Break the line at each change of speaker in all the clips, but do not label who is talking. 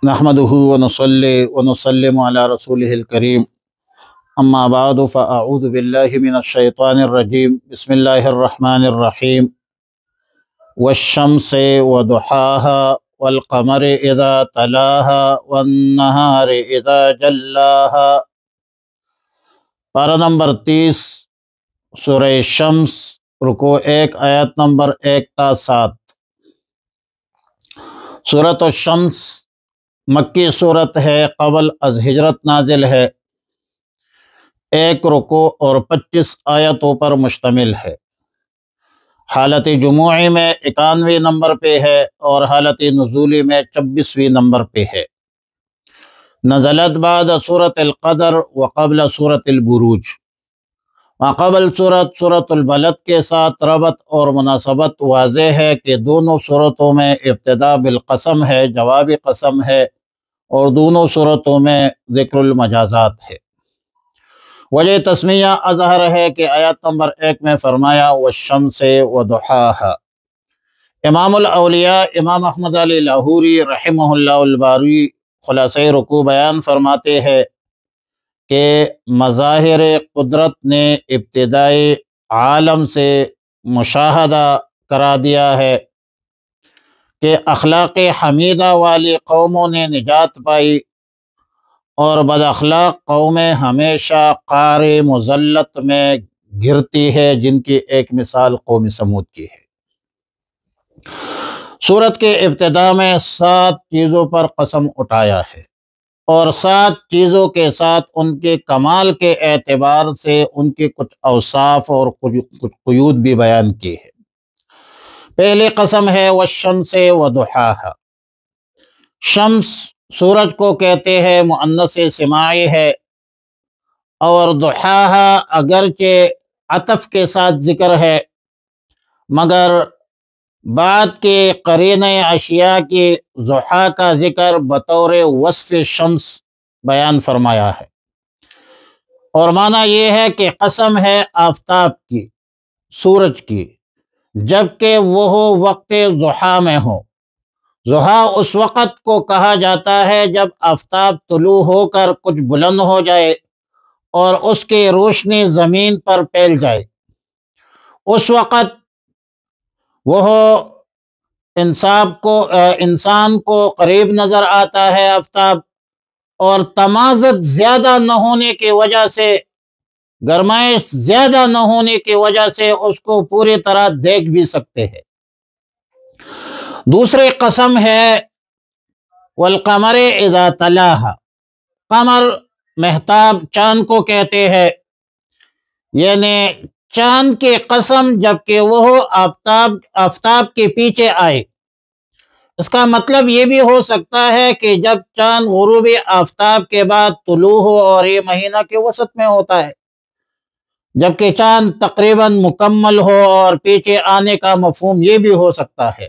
نحمده ونصلي ونسلم على رسوله الكريم اما بعد فاعوذ بالله من الشيطان الرجيم بسم الله الرحمن الرحيم والشمس وضحاها والقمر اذا تلاها والنهار اذا جلاها۔ پارہ نمبر 30 سورہ شمس، رکوع 1 آیت نمبر 1 تا 7۔ سورۃ الشمس مکی صورت ہے، قبل از ہجرت نازل ہے، 1 رکوع اور 25 آیتوں پر مشتمل ہے۔ حالت جموعی میں 91 نمبر پہ ہے اور حالت نزولی میں 26ویں نمبر پہ ہے۔ نزلت بعد سورۃ القدر وقبل سورۃ البروج۔ ماقبل سورۃ البلد کے ساتھ ربط اور مناسبت واضح ہے کہ دونوں صورتوں میں ابتدا بالقسم ہے، جوابی قسم ہے، اور دونوں صورتوں میں ذکر المجازات ہے۔ وجہ تسمیہ اظہر ہے کہ آیت نمبر 1 میں فرمایا والشمس وضحاها۔ امام الاولیاء امام احمد علی لاہوری رحمہ اللہ الباری خلاصہ رکوع بیان فرماتے ہیں کہ مظاہر قدرت نے ابتدائی عالم سے مشاہدہ کرا دیا ہے کہ اخلاق حمیدہ والی قوموں نے نجات پائی اور بد اخلاق قومیں ہمیشہ قعر مذلت میں گرتی ہے، جن کی ایک مثال قوم سمود کی ہے۔ سورت کے ابتدا میں 7 چیزوں پر قسم اٹھایا ہے اور 7 چیزوں کے ساتھ ان کے کمال کے اعتبار سے ان کے کچھ اوصاف اور کچھ قیود بھی بیان کی ہے۔ پہلی قسم ہے والشمس وضحاها۔ شمس سورج کو کہتے ہیں، مؤنث سماعی ہے، اور ضحاها اگرچہ عطف کے ساتھ ذکر ہے مگر بعد کے قرینہ اشیاء کی ضحا کا ذکر بطور وصف شمس بیان فرمایا ہے، اور معنی یہ ہے کہ قسم ہے آفتاب کی، سورج کی، جبکہ وہ وقت ضحا میں ہو۔ ضحا اس وقت کو کہا جاتا ہے جب آفتاب طلوع ہو کر کچھ بلند ہو جائے اور اس کی روشنی زمین پر پھیل جائے۔ اس وقت وہ انسان کو قریب نظر آتا ہے آفتاب، اور تمازت زیادہ نہ ہونے کی وجہ سے، گرمائش زیادہ نہ ہونے کی وجہ سے اس کو پوری طرح دیکھ بھی سکتے ہیں۔ دوسری قسم ہے والقمر اذا تلاها۔ قمر مہتاب چاند کو کہتے ہیں، یعنی چاند کی قسم جبکہ وہ آفتاب کے پیچھے آئے۔ اس کا مطلب یہ بھی ہو سکتا ہے کہ جب چاند غروب آفتاب کے بعد طلوع ہو، اور یہ مہینہ کے وسط میں ہوتا ہے، جبکہ چاند تقریباً مکمل ہو، اور پیچھے آنے کا مفہوم یہ بھی ہو سکتا ہے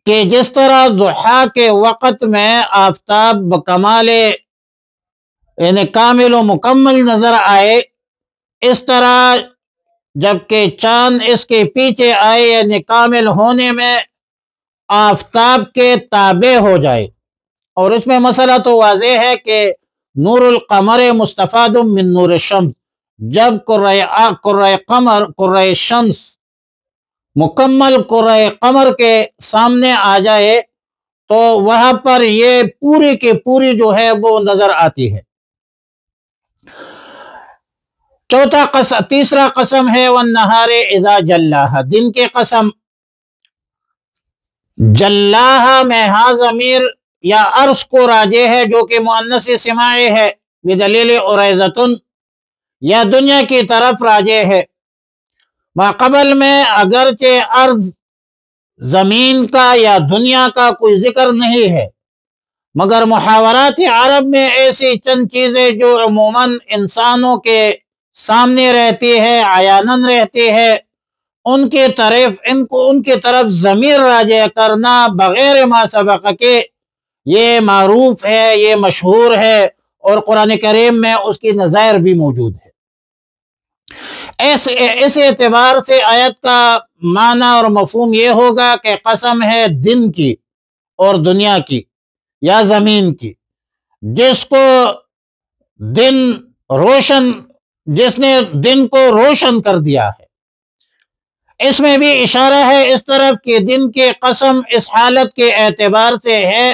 کہ جس طرح ضحا کے وقت میں آفتاب بکمال یعنی کامل و مکمل نظر آئے، اس طرح جبکہ چاند اس کے پیچھے آئے یعنی کامل ہونے میں آفتاب کے تابع ہو جائے۔ اور اس میں مسئلہ تو واضح ہے کہ نور القمر مستفاد من نور الشمس۔ جب قرۂ شمس مکمل قرۂ قمر کے سامنے آ جائے تو وہاں پر یہ پوری کی پوری جو ہے وہ نظر آتی ہے۔ تیسرا قسم ہے والنہار اذا جلاها۔ دن کے قسم، جلاها میں ہاں ضمیر یا عرض کو راجع ہے جو کہ مؤنث سماعی ہے، بدلیل عریضۃ، یا دنیا کی طرف راجع ہے۔ ماقبل میں اگرچہ عرض زمین کا یا دنیا کا کوئی ذکر نہیں ہے، مگر محاورات عرب میں ایسی چند چیزیں جو عموماً انسانوں کے سامنے رہتی ہے، عیاناً رہتی ہے، ان کی طرف ضمیر راجع کرنا بغیر ما سبق کے یہ معروف ہے، یہ مشہور ہے، اور قرآن کریم میں اس کی نظائر بھی موجود ہے۔ اس اعتبار سے آیت کا معنی اور مفہوم یہ ہوگا کہ قسم ہے دن کی اور دنیا کی، یا زمین کی، جس کو دن روشن جس نے دن کو روشن کر دیا ہے۔ اس میں بھی اشارہ ہے اس طرف کہ دن کی قسم اس حالت کے اعتبار سے ہے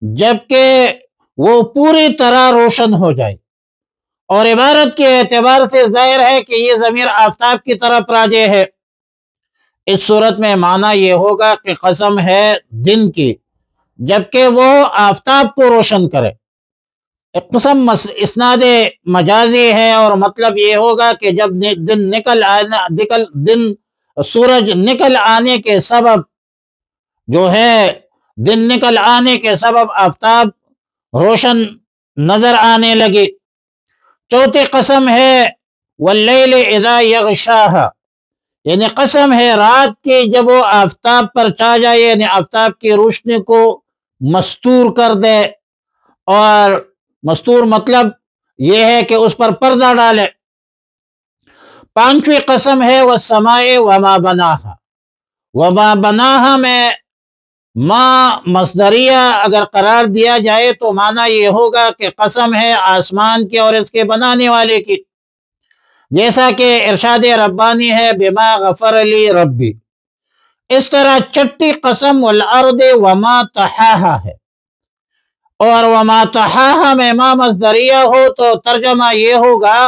جبکہ وہ پوری طرح روشن ہو جائے، اور عبارت کے اعتبار سے ظاہر ہے کہ یہ ضمیر آفتاب کی طرف راجع ہے۔ اس صورت میں معنی یہ ہوگا کہ قسم ہے دن کی جبکہ وہ آفتاب کو روشن کرے۔ قسم اسناد مجازی ہے، اور مطلب یہ ہوگا کہ جب سورج نکل آنے کے سبب جو ہے دن نکل آنے کے سبب آفتاب روشن نظر آنے لگی۔ چوتھی قسم ہے واللیل اذا یغشاہا، یعنی قسم ہے رات کی جب وہ آفتاب پر چھا جائے، یعنی آفتاب کی روشنی کو مستور کر دے، اور مستور مطلب یہ ہے کہ اس پر پردہ ڈالے۔ پانچویں قسم ہے والسماء وما بناہا۔ وما بناہا میں ما مصدریہ اگر قرار دیا جائے تو معنی یہ ہوگا کہ قسم ہے آسمان کی اور اس کے بنانے والے کی، جیسا کہ ارشاد ربانی ہے بما غفر لی ربی۔ اس طرح چھٹی قسم والارض وما طحاہا ہے، اور وما طحاہا میں ما مصدریہ ہو تو ترجمہ یہ ہوگا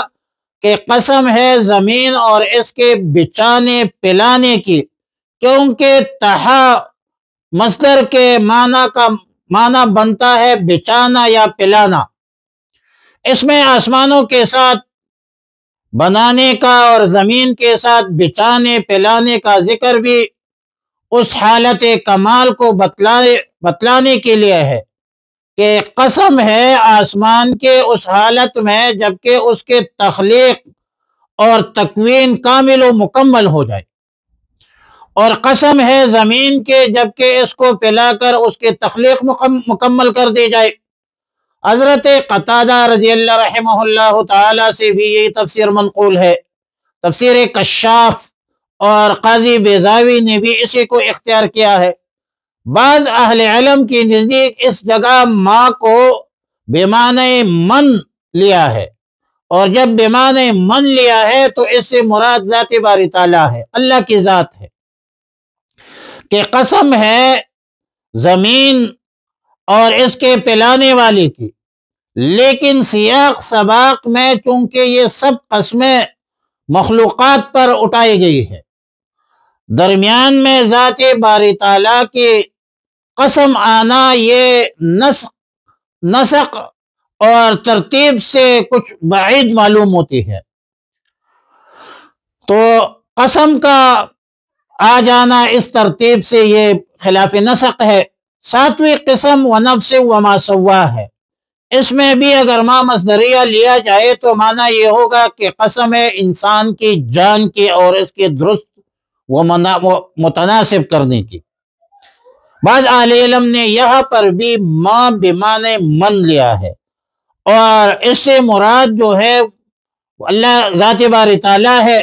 کہ قسم ہے زمین اور اس کے بچانے پلانے کی، کیونکہ طحا مصدر کے معنی بنتا ہے بچانا یا پلانا۔ اس میں آسمانوں کے ساتھ بنانے کا اور زمین کے ساتھ بچانے پلانے کا ذکر بھی اس حالت کمال کو بتلانے کے لیے ہے کہ قسم ہے آسمان کے اس حالت میں جبکہ اس کے تخلیق اور تکوین کامل و مکمل ہو جائے، اور قسم ہے زمین کے جبکہ اس کو پلا کر اس کے تخلیق مکمل کر دی جائے۔ حضرت قتادہ رضی اللہ رحمہ اللہ تعالی سے بھی یہی تفسیر منقول ہے۔ تفسیر کشاف اور قاضی بیضاوی نے بھی اسی کو اختیار کیا ہے۔ بعض اہل علم کی نزدیک اس جگہ ما کو بمعنی من لیا ہے، اور جب بمعنی من لیا ہے تو اس سے مراد ذات باری تعالیٰ ہے، اللہ کی ذات ہے، کہ قسم ہے زمین اور اس کے پلانے والے کی۔ لیکن سیاق سباق میں چونکہ یہ سب قسمیں مخلوقات پر اٹھائی گئی ہے، درمیان میں ذات باری تعالیٰ کی قسم آنا یہ نسق اور ترتیب سے کچھ بعید معلوم ہوتی ہے، تو قسم کا آ جانا اس ترتیب سے یہ خلاف نسق ہے۔ ساتویں قسم ونفس وما سوا ہے۔ اس میں بھی اگر ما مصدریہ لیا جائے تو معنی یہ ہوگا کہ قسم ہے انسان کی جان کی اور اس کے درست و متناسب کرنے کی۔ بعض اہل علم نے یہاں پر بھی ما بمعنی من لیا ہے، اور اس سے مراد جو ہے اللہ ذات باری تعالیٰ ہے،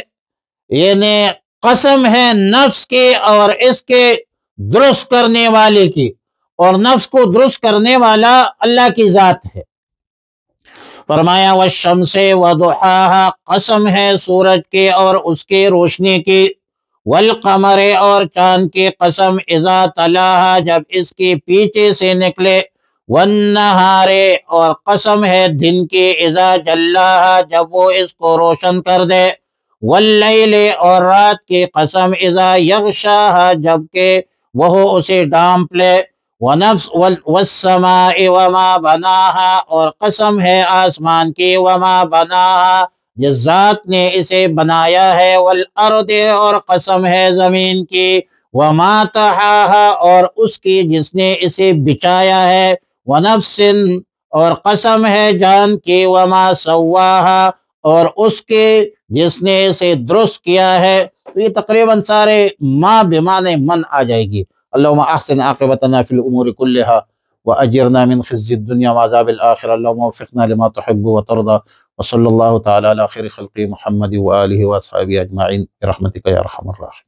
یعنی قسم ہے نفس کی اور اس کے درست کرنے والے کی، اور نفس کو درست کرنے والا اللہ کی ذات ہے۔ فرمایا والشمس وضحاها، قسم ہے سورج کے اور اس کے روشنی کی، والقمر اور چاند کی قسم اذا تلاها، جب اس کے پیچھے سے نکلے، والنہار اور قسم ہے دن کی، اذا جلاها، جب وہ اس کو روشن کر دے، واللیل اور رات کی قسم اذا یغشاها، جبکہ وہ اسے ڈانپ لے، ونفس والسماء وما بناها، اور قسم ہے آسمان کی، وما بناها، جس ذات نے اسے بنایا ہے، والارض اور قسم ہے زمین کی، وما طحاها، اور اس کی جس نے اسے بچایا ہے، ونفس اور قسم ہے جان کی، وما سواها، اور اس کے جس نے اسے درست کیا ہے۔ تو یہ تقریباً سارے ما بمعنی من آ جائے گی۔ اللہم احسن عاقبتنا فی الامور کلها واجرنا من خزي الدنيا وعذاب الآخرة، اللهم وفقنا لما تحب وترضى، وصلى الله تعالى على خير خلق محمد وآله وأصحابه أجمعين برحمتك يا أرحم الراحمين۔